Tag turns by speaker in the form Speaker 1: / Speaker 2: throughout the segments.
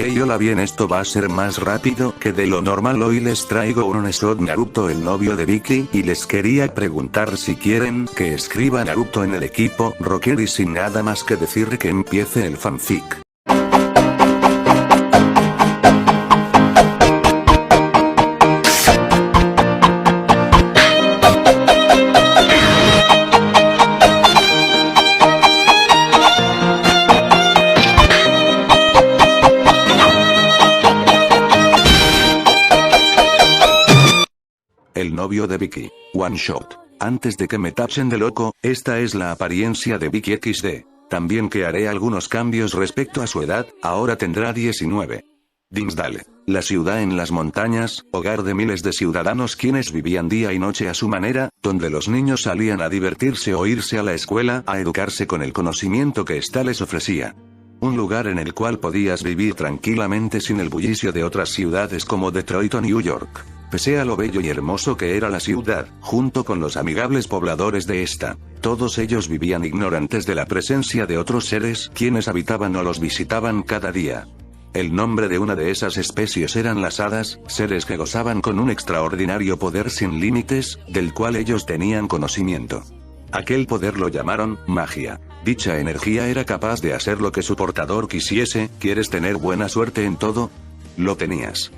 Speaker 1: Hey, hola, bien, esto va a ser más rápido que de lo normal. Hoy les traigo un shot Naruto, el novio de Vicky, y les quería preguntar si quieren que escriba Naruto en el equipo Rocker, y sin nada más que decir que empiece el fanfic. El novio de Vicky. One shot. Antes de que me tachen de loco, esta es la apariencia de Vicky XD. También que haré algunos cambios respecto a su edad, ahora tendrá 19. Dinsdale. La ciudad en las montañas, hogar de miles de ciudadanos quienes vivían día y noche a su manera, donde los niños salían a divertirse o irse a la escuela a educarse con el conocimiento que ésta les ofrecía. Un lugar en el cual podías vivir tranquilamente sin el bullicio de otras ciudades como Detroit o New York. Pese a lo bello y hermoso que era la ciudad, junto con los amigables pobladores de esta, todos ellos vivían ignorantes de la presencia de otros seres quienes habitaban o los visitaban cada día. El nombre de una de esas especies eran las hadas, seres que gozaban con un extraordinario poder sin límites, del cual ellos tenían conocimiento. Aquel poder lo llamaron magia. Dicha energía era capaz de hacer lo que su portador quisiese. ¿Quieres tener buena suerte en todo? Lo tenías.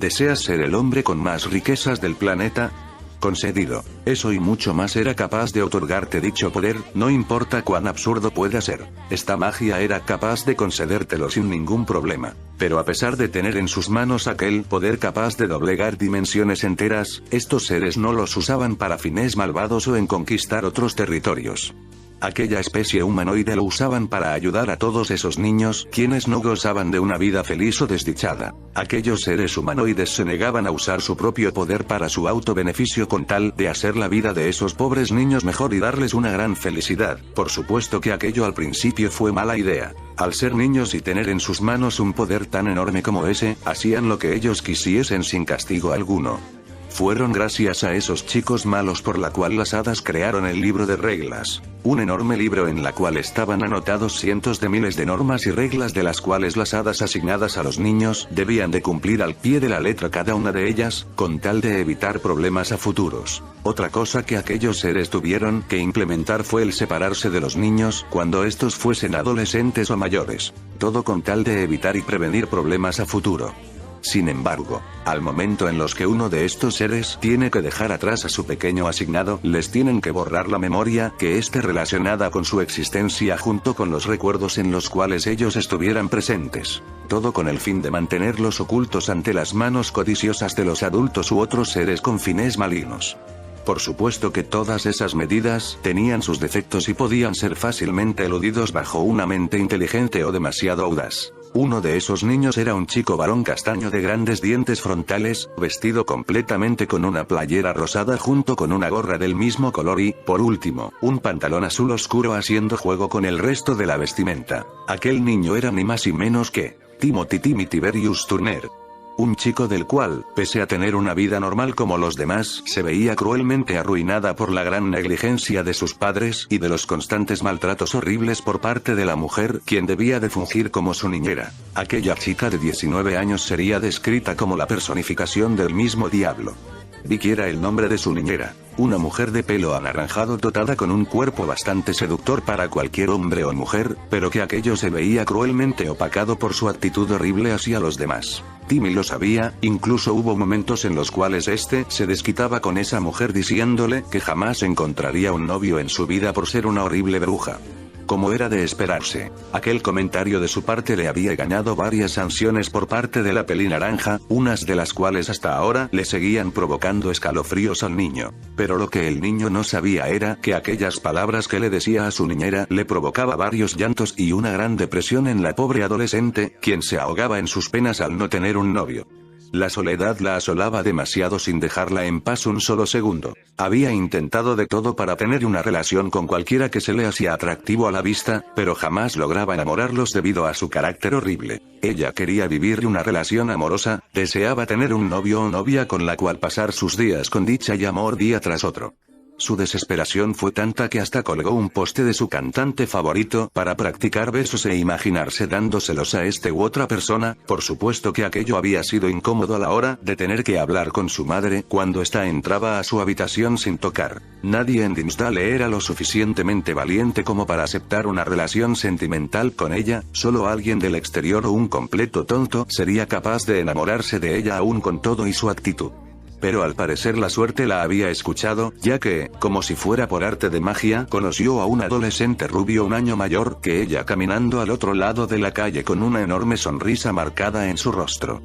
Speaker 1: ¿Deseas ser el hombre con más riquezas del planeta? Concedido. Eso y mucho más era capaz de otorgarte dicho poder, no importa cuán absurdo pueda ser. Esta magia era capaz de concedértelo sin ningún problema. Pero a pesar de tener en sus manos aquel poder capaz de doblegar dimensiones enteras, estos seres no los usaban para fines malvados o en conquistar otros territorios. Aquella especie humanoide lo usaban para ayudar a todos esos niños, quienes no gozaban de una vida feliz o desdichada. Aquellos seres humanoides se negaban a usar su propio poder para su autobeneficio con tal de hacer la vida de esos pobres niños mejor y darles una gran felicidad. Por supuesto que aquello al principio fue mala idea. Al ser niños y tener en sus manos un poder tan enorme como ese, hacían lo que ellos quisiesen sin castigo alguno. Fueron gracias a esos chicos malos por la cual las hadas crearon el libro de reglas, un enorme libro en la cual estaban anotados cientos de miles de normas y reglas de las cuales las hadas asignadas a los niños debían de cumplir al pie de la letra cada una de ellas, con tal de evitar problemas a futuros. Otra cosa que aquellos seres tuvieron que implementar fue el separarse de los niños cuando estos fuesen adolescentes o mayores, todo con tal de evitar y prevenir problemas a futuro. Sin embargo, al momento en los que uno de estos seres tiene que dejar atrás a su pequeño asignado, les tienen que borrar la memoria que esté relacionada con su existencia junto con los recuerdos en los cuales ellos estuvieran presentes. Todo con el fin de mantenerlos ocultos ante las manos codiciosas de los adultos u otros seres con fines malignos. Por supuesto que todas esas medidas tenían sus defectos y podían ser fácilmente eludidos bajo una mente inteligente o demasiado audaz. Uno de esos niños era un chico varón castaño de grandes dientes frontales, vestido completamente con una playera rosada junto con una gorra del mismo color y, por último, un pantalón azul oscuro haciendo juego con el resto de la vestimenta. Aquel niño era ni más ni menos que Timothy Tiberius Turner. Un chico del cual, pese a tener una vida normal como los demás, se veía cruelmente arruinada por la gran negligencia de sus padres y de los constantes maltratos horribles por parte de la mujer, quien debía de fungir como su niñera. Aquella chica de 19 años sería descrita como la personificación del mismo diablo. Vicky era el nombre de su niñera, una mujer de pelo anaranjado dotada con un cuerpo bastante seductor para cualquier hombre o mujer, pero que aquello se veía cruelmente opacado por su actitud horrible hacia los demás. Timmy lo sabía, incluso hubo momentos en los cuales este se desquitaba con esa mujer diciéndole que jamás encontraría un novio en su vida por ser una horrible bruja. Como era de esperarse, aquel comentario de su parte le había ganado varias sanciones por parte de la peli naranja, unas de las cuales hasta ahora le seguían provocando escalofríos al niño. Pero lo que el niño no sabía era que aquellas palabras que le decía a su niñera le provocaba varios llantos y una gran depresión en la pobre adolescente, quien se ahogaba en sus penas al no tener un novio. La soledad la asolaba demasiado sin dejarla en paz un solo segundo. Había intentado de todo para tener una relación con cualquiera que se le hacía atractivo a la vista, pero jamás lograba enamorarlos debido a su carácter horrible. Ella quería vivir una relación amorosa, deseaba tener un novio o novia con la cual pasar sus días con dicha y amor día tras otro. Su desesperación fue tanta que hasta colgó un poste de su cantante favorito para practicar besos e imaginarse dándoselos a este u otra persona. Por supuesto que aquello había sido incómodo a la hora de tener que hablar con su madre cuando ésta entraba a su habitación sin tocar. Nadie en Dimmsdale era lo suficientemente valiente como para aceptar una relación sentimental con ella, solo alguien del exterior o un completo tonto sería capaz de enamorarse de ella aún con todo y su actitud. Pero al parecer la suerte la había escuchado, ya que, como si fuera por arte de magia, conoció a un adolescente rubio un año mayor que ella caminando al otro lado de la calle con una enorme sonrisa marcada en su rostro.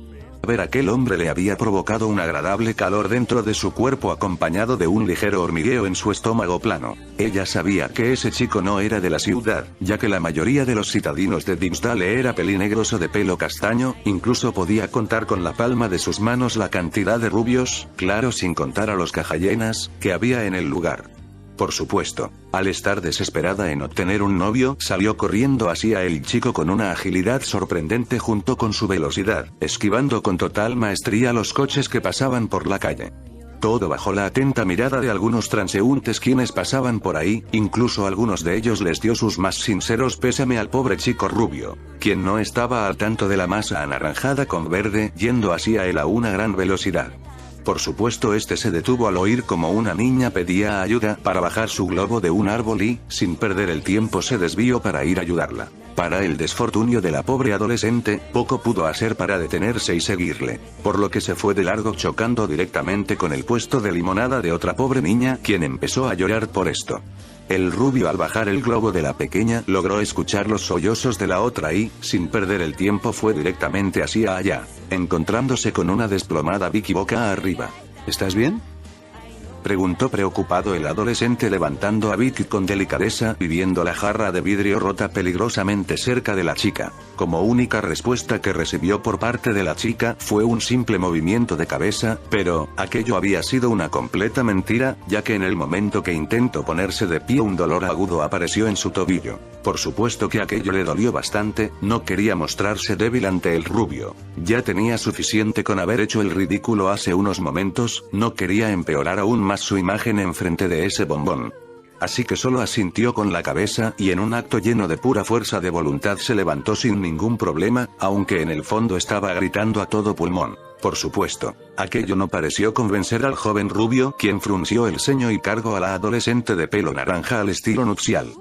Speaker 1: Ver a aquel hombre le había provocado un agradable calor dentro de su cuerpo acompañado de un ligero hormigueo en su estómago plano. Ella sabía que ese chico no era de la ciudad, ya que la mayoría de los citadinos de Dimmsdale era pelinegros o de pelo castaño, incluso podía contar con la palma de sus manos la cantidad de rubios, claro sin contar a los cajallenas, que había en el lugar. Por supuesto, al estar desesperada en obtener un novio, salió corriendo hacia el chico con una agilidad sorprendente junto con su velocidad, esquivando con total maestría los coches que pasaban por la calle. Todo bajo la atenta mirada de algunos transeúntes quienes pasaban por ahí, incluso algunos de ellos les dio sus más sinceros pésame al pobre chico rubio, quien no estaba al tanto de la masa anaranjada con verde yendo hacia él a una gran velocidad. Por supuesto este se detuvo al oír como una niña pedía ayuda para bajar su globo de un árbol y, sin perder el tiempo se desvió para ir a ayudarla. Para el desfortunio de la pobre adolescente, poco pudo hacer para detenerse y seguirle, por lo que se fue de largo chocando directamente con el puesto de limonada de otra pobre niña, quien empezó a llorar por esto. El rubio al bajar el globo de la pequeña logró escuchar los sollozos de la otra y, sin perder el tiempo fue directamente hacia allá, encontrándose con una desplomada Vicky boca arriba. ¿Estás bien?, preguntó preocupado el adolescente levantando a Vicky con delicadeza y viendo la jarra de vidrio rota peligrosamente cerca de la chica. Como única respuesta que recibió por parte de la chica fue un simple movimiento de cabeza, pero aquello había sido una completa mentira, ya que en el momento que intentó ponerse de pie un dolor agudo apareció en su tobillo. Por supuesto que aquello le dolió bastante, no quería mostrarse débil ante el rubio. Ya tenía suficiente con haber hecho el ridículo hace unos momentos, no quería empeorar aún más su imagen enfrente de ese bombón. Así que solo asintió con la cabeza y en un acto lleno de pura fuerza de voluntad se levantó sin ningún problema, aunque en el fondo estaba gritando a todo pulmón. Por supuesto, aquello no pareció convencer al joven rubio, quien frunció el ceño y cargó a la adolescente de pelo naranja al estilo nupcial.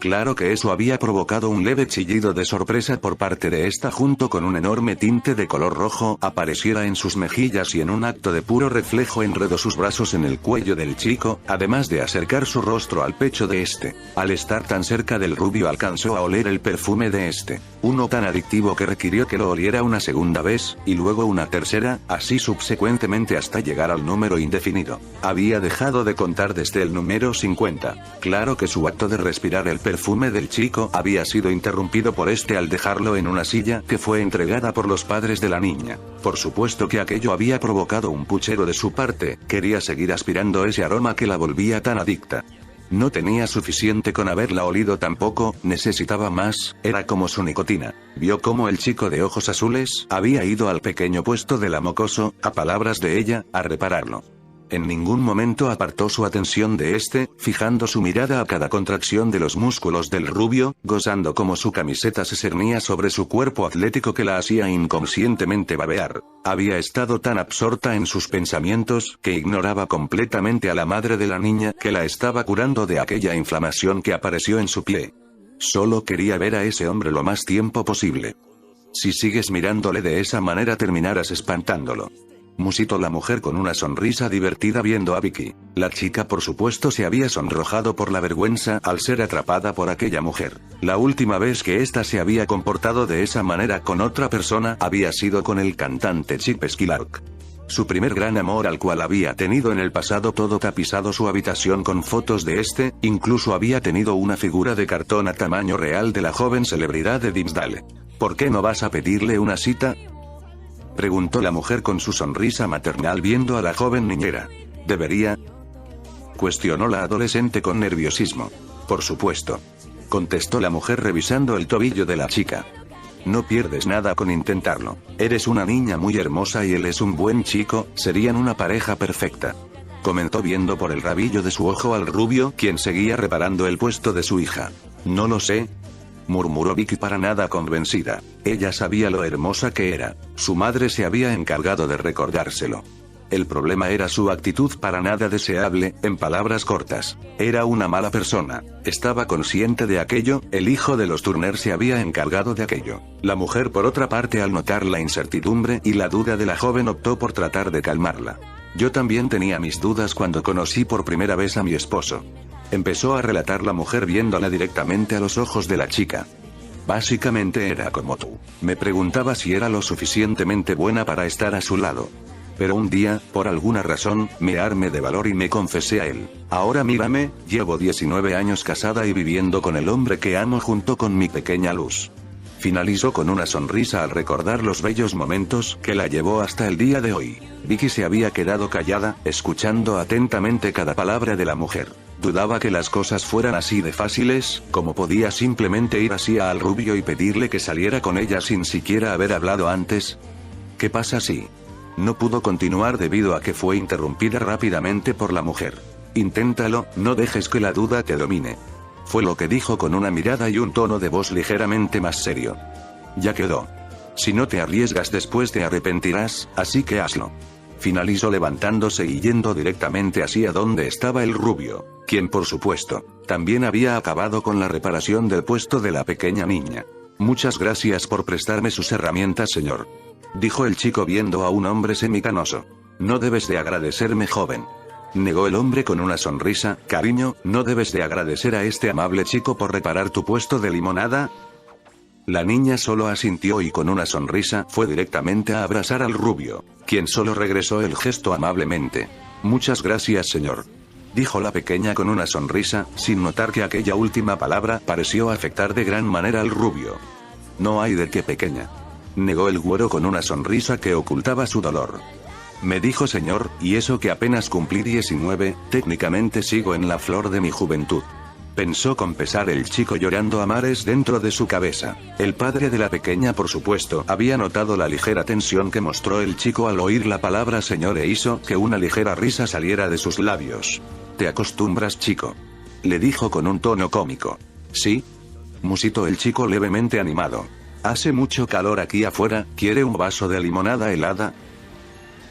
Speaker 1: Claro que eso había provocado un leve chillido de sorpresa por parte de esta junto con un enorme tinte de color rojo apareciera en sus mejillas y en un acto de puro reflejo enredó sus brazos en el cuello del chico, además de acercar su rostro al pecho de este. Al estar tan cerca del rubio alcanzó a oler el perfume de este, uno tan adictivo que requirió que lo oliera una segunda vez, y luego una tercera, así subsecuentemente hasta llegar al número indefinido. Había dejado de contar desde el número 50. Claro que su acto de respirar el perfume del chico había sido interrumpido por este al dejarlo en una silla que fue entregada por los padres de la niña. Por supuesto que aquello había provocado un puchero de su parte, quería seguir aspirando ese aroma que la volvía tan adicta. No tenía suficiente con haberla olido tampoco, necesitaba más, era como su nicotina. Vio cómo el chico de ojos azules había ido al pequeño puesto de la mocoso, a palabras de ella, a repararlo. En ningún momento apartó su atención de este, fijando su mirada a cada contracción de los músculos del rubio, gozando como su camiseta se cernía sobre su cuerpo atlético que la hacía inconscientemente babear. Había estado tan absorta en sus pensamientos, que ignoraba completamente a la madre de la niña que la estaba curando de aquella inflamación que apareció en su pie. Solo quería ver a ese hombre lo más tiempo posible. Si sigues mirándole de esa manera terminarás espantándolo, musitó la mujer con una sonrisa divertida viendo a Vicky. La chica por supuesto se había sonrojado por la vergüenza al ser atrapada por aquella mujer. La última vez que ésta se había comportado de esa manera con otra persona había sido con el cantante Chip Skylark. Su primer gran amor al cual había tenido en el pasado todo tapizado su habitación con fotos de este, incluso había tenido una figura de cartón a tamaño real de la joven celebridad de Dimmsdale. ¿Por qué no vas a pedirle una cita?, preguntó la mujer con su sonrisa maternal viendo a la joven niñera. ¿Debería?, cuestionó la adolescente con nerviosismo. Por supuesto, contestó la mujer revisando el tobillo de la chica. No pierdes nada con intentarlo. Eres una niña muy hermosa y él es un buen chico, serían una pareja perfecta. comentó viendo por el rabillo de su ojo al rubio, quien seguía reparando el puesto de su hija. No lo sé, murmuró Vicky para nada convencida. Ella sabía lo hermosa que era. Su madre se había encargado de recordárselo. El problema era su actitud para nada deseable, en palabras cortas. Era una mala persona. Estaba consciente de aquello, el hijo de los Turner se había encargado de aquello. La mujer por otra parte, al notar la incertidumbre y la duda de la joven, optó por tratar de calmarla. Yo también tenía mis dudas cuando conocí por primera vez a mi esposo. Empezó a relatar la mujer viéndola directamente a los ojos de la chica. Básicamente era como tú. Me preguntaba si era lo suficientemente buena para estar a su lado. Pero un día, por alguna razón, me armé de valor y me confesé a él. Ahora mírame, llevo 19 años casada y viviendo con el hombre que amo junto con mi pequeña Luz. Finalizó con una sonrisa al recordar los bellos momentos que la llevó hasta el día de hoy. Vicky se había quedado callada, escuchando atentamente cada palabra de la mujer. Dudaba que las cosas fueran así de fáciles, como podía simplemente ir hacia al rubio y pedirle que saliera con ella sin siquiera haber hablado antes. ¿Qué pasa si? No pudo continuar debido a que fue interrumpida rápidamente por la mujer. Inténtalo, no dejes que la duda te domine. Fue lo que dijo con una mirada y un tono de voz ligeramente más serio. Ya quedó. Si no te arriesgas después te arrepentirás, así que hazlo. Finalizó levantándose y yendo directamente hacia donde estaba el rubio, quien por supuesto, también había acabado con la reparación del puesto de la pequeña niña. Muchas gracias por prestarme sus herramientas, señor. Dijo el chico viendo a un hombre semicanoso. No debes de agradecerme, joven. Negó el hombre con una sonrisa. Cariño, ¿no debes de agradecer a este amable chico por reparar tu puesto de limonada? La niña solo asintió y con una sonrisa fue directamente a abrazar al rubio, quien solo regresó el gesto amablemente. Muchas gracias, señor. Dijo la pequeña con una sonrisa, sin notar que aquella última palabra pareció afectar de gran manera al rubio. No hay de qué, pequeña. Negó el güero con una sonrisa que ocultaba su dolor. Me dijo señor, y eso que apenas cumplí 19, técnicamente sigo en la flor de mi juventud. Pensó con pesar el chico llorando a mares dentro de su cabeza. El padre de la pequeña por supuesto había notado la ligera tensión que mostró el chico al oír la palabra señor e hizo que una ligera risa saliera de sus labios. ¿Te acostumbras, chico? Le dijo con un tono cómico. Sí. Musitó el chico levemente animado. Hace mucho calor aquí afuera, ¿quiere un vaso de limonada helada?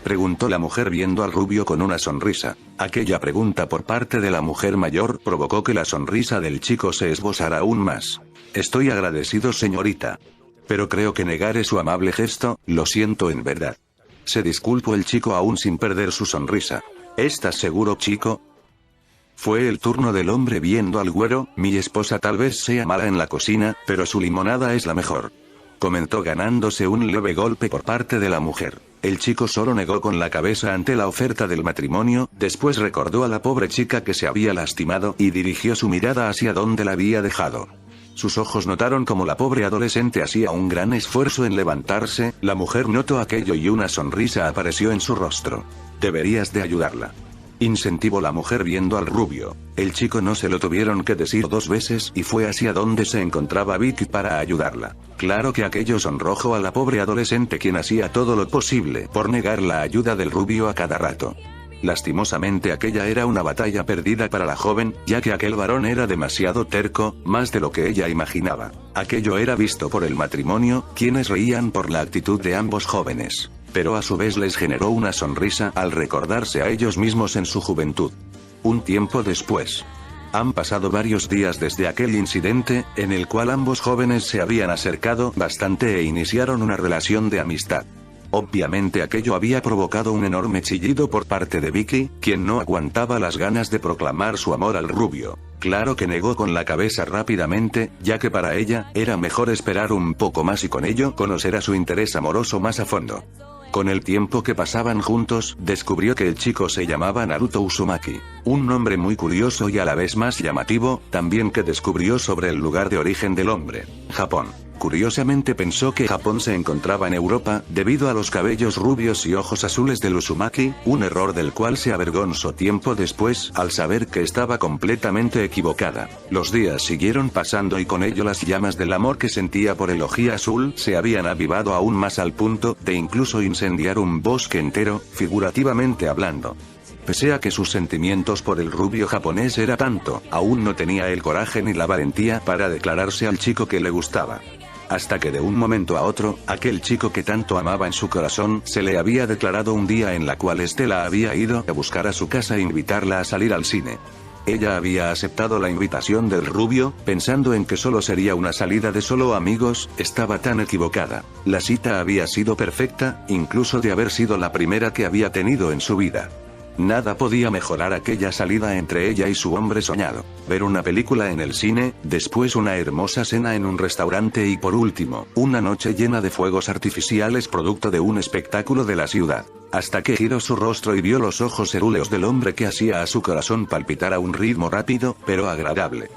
Speaker 1: Preguntó la mujer viendo al rubio con una sonrisa. Aquella pregunta por parte de la mujer mayor provocó que la sonrisa del chico se esbozara aún más. Estoy agradecido, señorita. Pero creo que negaré su amable gesto, lo siento en verdad. Se disculpó el chico aún sin perder su sonrisa. ¿Estás seguro, chico? Fue el turno del hombre viendo al güero. Mi esposa tal vez sea mala en la cocina, pero su limonada es la mejor. Comentó ganándose un leve golpe por parte de la mujer. El chico solo negó con la cabeza ante la oferta del matrimonio, después recordó a la pobre chica que se había lastimado y dirigió su mirada hacia donde la había dejado. Sus ojos notaron como la pobre adolescente hacía un gran esfuerzo en levantarse. La mujer notó aquello y una sonrisa apareció en su rostro. Deberías de ayudarla. Incentivó la mujer viendo al rubio. El chico no se lo tuvieron que decir dos veces y fue hacia donde se encontraba Vicky para ayudarla. Claro que aquello sonrojó a la pobre adolescente, quien hacía todo lo posible por negar la ayuda del rubio a cada rato. Lastimosamente aquella era una batalla perdida para la joven, ya que aquel varón era demasiado terco, más de lo que ella imaginaba. Aquello era visto por el matrimonio, quienes reían por la actitud de ambos jóvenes. Pero a su vez les generó una sonrisa al recordarse a ellos mismos en su juventud. Un tiempo después. Han pasado varios días desde aquel incidente, en el cual ambos jóvenes se habían acercado bastante e iniciaron una relación de amistad. Obviamente aquello había provocado un enorme chillido por parte de Vicky, quien no aguantaba las ganas de proclamar su amor al rubio. Claro que negó con la cabeza rápidamente, ya que para ella, era mejor esperar un poco más y con ello conocer a su interés amoroso más a fondo. Con el tiempo que pasaban juntos, descubrió que el chico se llamaba Naruto Uzumaki. Un nombre muy curioso y a la vez más llamativo, también que descubrió sobre el lugar de origen del hombre, Japón. Curiosamente pensó que Japón se encontraba en Europa, debido a los cabellos rubios y ojos azules del Uzumaki, un error del cual se avergonzó tiempo después, al saber que estaba completamente equivocada. Los días siguieron pasando y con ello las llamas del amor que sentía por el ojí azul, se habían avivado aún más al punto de incluso incendiar un bosque entero, figurativamente hablando. Pese a que sus sentimientos por el rubio japonés era tanto, aún no tenía el coraje ni la valentía para declararse al chico que le gustaba. Hasta que de un momento a otro, aquel chico que tanto amaba en su corazón, se le había declarado un día en la cual Estela había ido a buscar a su casa e invitarla a salir al cine. Ella había aceptado la invitación del rubio, pensando en que solo sería una salida de solo amigos. Estaba tan equivocada. La cita había sido perfecta, incluso de haber sido la primera que había tenido en su vida. Nada podía mejorar aquella salida entre ella y su hombre soñado. Ver una película en el cine, después una hermosa cena en un restaurante y por último, una noche llena de fuegos artificiales producto de un espectáculo de la ciudad. Hasta que giró su rostro y vio los ojos cerúleos del hombre que hacía a su corazón palpitar a un ritmo rápido, pero agradable.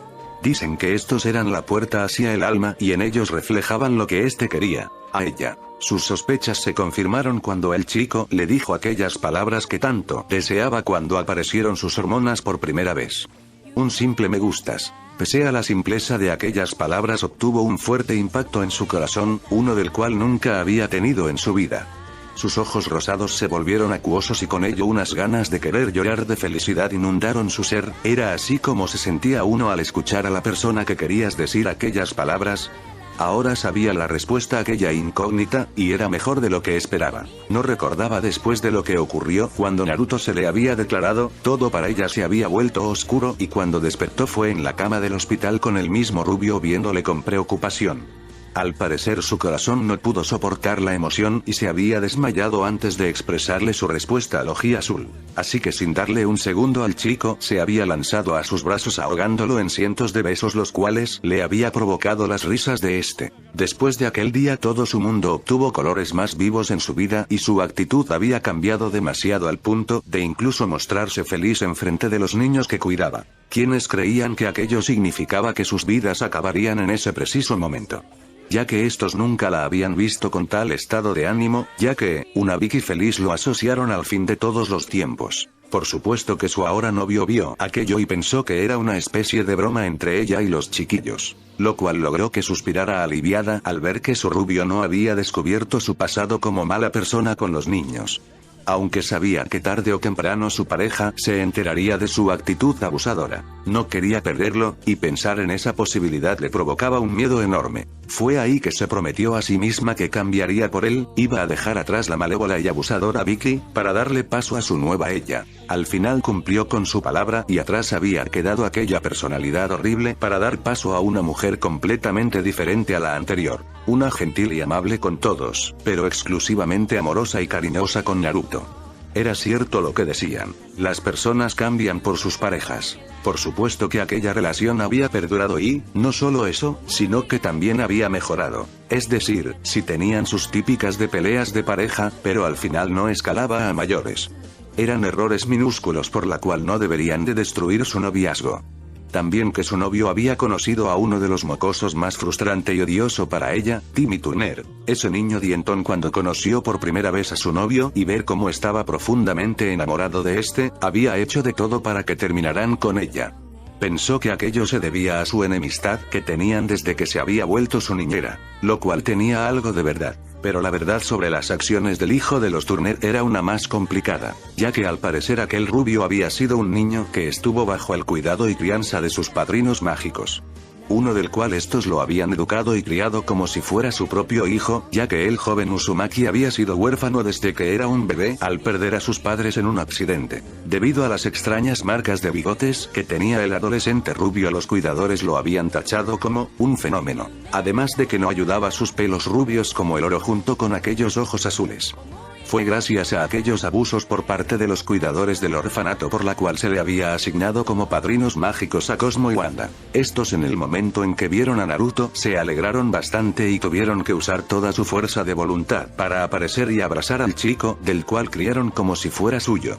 Speaker 1: Dicen que estos eran la puerta hacia el alma y en ellos reflejaban lo que éste quería, a ella. Sus sospechas se confirmaron cuando el chico le dijo aquellas palabras que tanto deseaba cuando aparecieron sus hormonas por primera vez. Un simple me gustas. Pese a la simpleza de aquellas palabras obtuvo un fuerte impacto en su corazón, uno del cual nunca había tenido en su vida. Sus ojos rosados se volvieron acuosos y con ello unas ganas de querer llorar de felicidad inundaron su ser. Era así como se sentía uno al escuchar a la persona que querías decir aquellas palabras. Ahora sabía la respuesta a aquella incógnita, y era mejor de lo que esperaba. No recordaba después de lo que ocurrió cuando Naruto se le había declarado, todo para ella se había vuelto oscuro y cuando despertó fue en la cama del hospital con el mismo rubio viéndole con preocupación. Al parecer su corazón no pudo soportar la emoción y se había desmayado antes de expresarle su respuesta al ojí azul. Así que sin darle un segundo al chico, se había lanzado a sus brazos ahogándolo en cientos de besos los cuales le había provocado las risas de este. Después de aquel día todo su mundo obtuvo colores más vivos en su vida y su actitud había cambiado demasiado al punto de incluso mostrarse feliz en frente de los niños que cuidaba, quienes creían que aquello significaba que sus vidas acabarían en ese preciso momento. Ya que estos nunca la habían visto con tal estado de ánimo, ya que, una Vicky feliz lo asociaron al fin de todos los tiempos. Por supuesto que su ahora novio vio aquello y pensó que era una especie de broma entre ella y los chiquillos, lo cual logró que suspirara aliviada al ver que su rubio no había descubierto su pasado como mala persona con los niños. Aunque sabía que tarde o temprano su pareja se enteraría de su actitud abusadora, no quería perderlo, y pensar en esa posibilidad le provocaba un miedo enorme. Fue ahí que se prometió a sí misma que cambiaría por él, iba a dejar atrás la malévola y abusadora Vicky, para darle paso a su nueva ella. Al final cumplió con su palabra y atrás había quedado aquella personalidad horrible para dar paso a una mujer completamente diferente a la anterior. Una gentil y amable con todos, pero exclusivamente amorosa y cariñosa con Naruto. Era cierto lo que decían, las personas cambian por sus parejas. Por supuesto que aquella relación había perdurado y, no solo eso, sino que también había mejorado. Es decir, si tenían sus típicas de peleas de pareja, pero al final no escalaba a mayores. Eran errores minúsculos por la cual no deberían de destruir su noviazgo. También que su novio había conocido a uno de los mocosos más frustrante y odioso para ella, Timmy Turner, ese niño dientón cuando conoció por primera vez a su novio y ver cómo estaba profundamente enamorado de este, había hecho de todo para que terminaran con ella. Pensó que aquello se debía a su enemistad que tenían desde que se había vuelto su niñera, lo cual tenía algo de verdad. Pero la verdad sobre las acciones del hijo de los Turner era una más complicada, ya que al parecer aquel rubio había sido un niño que estuvo bajo el cuidado y crianza de sus padrinos mágicos. Uno del cual estos lo habían educado y criado como si fuera su propio hijo, ya que el joven Uzumaki había sido huérfano desde que era un bebé al perder a sus padres en un accidente. Debido a las extrañas marcas de bigotes que tenía el adolescente rubio, los cuidadores lo habían tachado como un fenómeno. Además de que no ayudaba a sus pelos rubios como el oro junto con aquellos ojos azules. Fue gracias a aquellos abusos por parte de los cuidadores del orfanato por la cual se le había asignado como padrinos mágicos a Cosmo y Wanda. Estos en el momento en que vieron a Naruto se alegraron bastante y tuvieron que usar toda su fuerza de voluntad para aparecer y abrazar al chico, del cual criaron como si fuera suyo.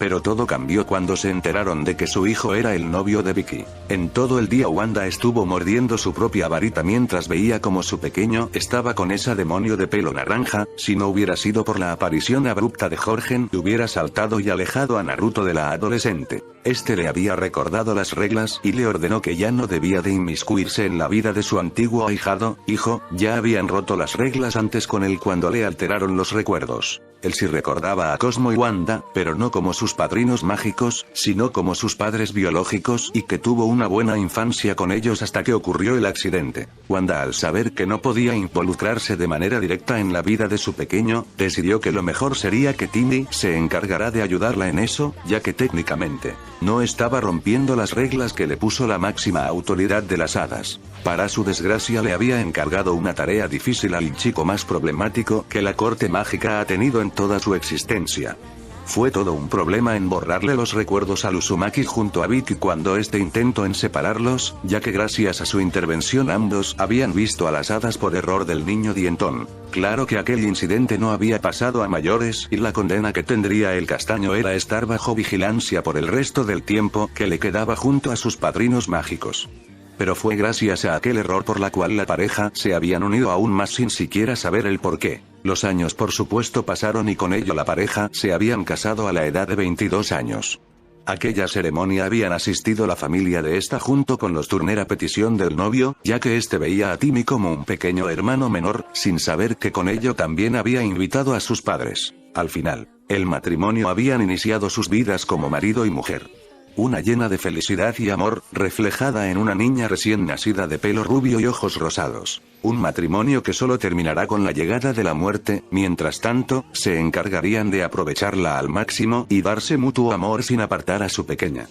Speaker 1: Pero todo cambió cuando se enteraron de que su hijo era el novio de Vicky. En todo el día Wanda estuvo mordiendo su propia varita mientras veía como su pequeño estaba con esa demonio de pelo naranja. Si no hubiera sido por la aparición abrupta de Jorgen, hubiera saltado y alejado a Naruto de la adolescente. Este le había recordado las reglas y le ordenó que ya no debía de inmiscuirse en la vida de su antiguo ahijado. Hijo, ya habían roto las reglas antes con él cuando le alteraron los recuerdos. Él sí recordaba a Cosmo y Wanda, pero no como sus padrinos mágicos, sino como sus padres biológicos y que tuvo una buena infancia con ellos hasta que ocurrió el accidente. Wanda, al saber que no podía involucrarse de manera directa en la vida de su pequeño, decidió que lo mejor sería que Timmy se encargará de ayudarla en eso, ya que técnicamente no estaba rompiendo las reglas que le puso la máxima autoridad de las hadas. Para su desgracia le había encargado una tarea difícil al chico más problemático que la corte mágica ha tenido en toda su existencia. Fue todo un problema en borrarle los recuerdos al Uzumaki junto a Vicky cuando este intentó en separarlos, ya que gracias a su intervención ambos habían visto a las hadas por error del niño dientón. Claro que aquel incidente no había pasado a mayores y la condena que tendría el castaño era estar bajo vigilancia por el resto del tiempo que le quedaba junto a sus padrinos mágicos. Pero fue gracias a aquel error por la cual la pareja se habían unido aún más sin siquiera saber el porqué. Los años por supuesto pasaron y con ello la pareja se habían casado a la edad de 22 años. Aquella ceremonia habían asistido la familia de esta junto con los Turner a petición del novio, ya que este veía a Timmy como un pequeño hermano menor, sin saber que con ello también había invitado a sus padres. Al final, el matrimonio habían iniciado sus vidas como marido y mujer. Una llena de felicidad y amor, reflejada en una niña recién nacida de pelo rubio y ojos rosados. Un matrimonio que solo terminará con la llegada de la muerte, mientras tanto, se encargarían de aprovecharla al máximo y darse mutuo amor sin apartar a su pequeña.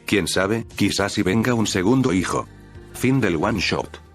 Speaker 1: Quién sabe, quizás si venga un segundo hijo. Fin del one shot.